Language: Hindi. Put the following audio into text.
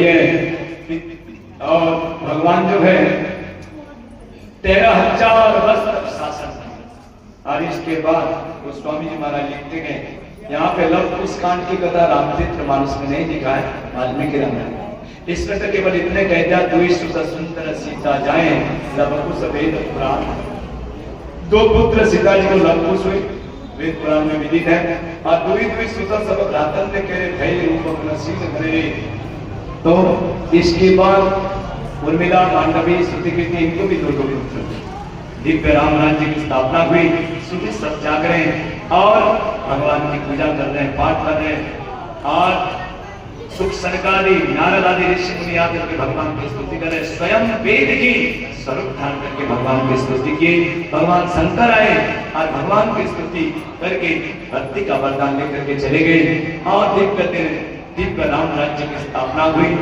है और भगवान जो है 13,000 वर्ष तक शासन किया। और इसके बाद गोस्वामी जी महाराज लिखते गए, यहाँ पे लव कुश कांड की कथा रामचरित्र मानस में नहीं लिखा है, वाल्मीकि रामायण इसमें तो केवल इतने कहते हैं, दुई सुत सुंदर सीता जाए लव कुश वेद पुराण। दो पुत्र सीता जी को लव कुश हुए, वेद पुराण में विदित है। और दुई दुई सुत सब भ्रातन ने करे भय रूप नसीब करे। तो इसके बाद उर्मिला मांडवी स्तुतिकृति इनको भी दो पुत्र दिव्य राम राज्य की स्थापना हुई। सुबह सब जाग रहे हैं और भगवान की पूजा कर रहे हैं, पाठ कर रहे हैं। और सुख सनकादि नारद आदि ऋषि मुनि आकर के भगवान की स्तुति कर रहे, स्वयं वेद की स्वरूप धारण करके भगवान की स्तुति की। भगवान शंकर आए और भगवान की स्तुति करके भक्ति का वरदान लेकर के चले गए और दिव्य राम राज्य की स्थापना हुई।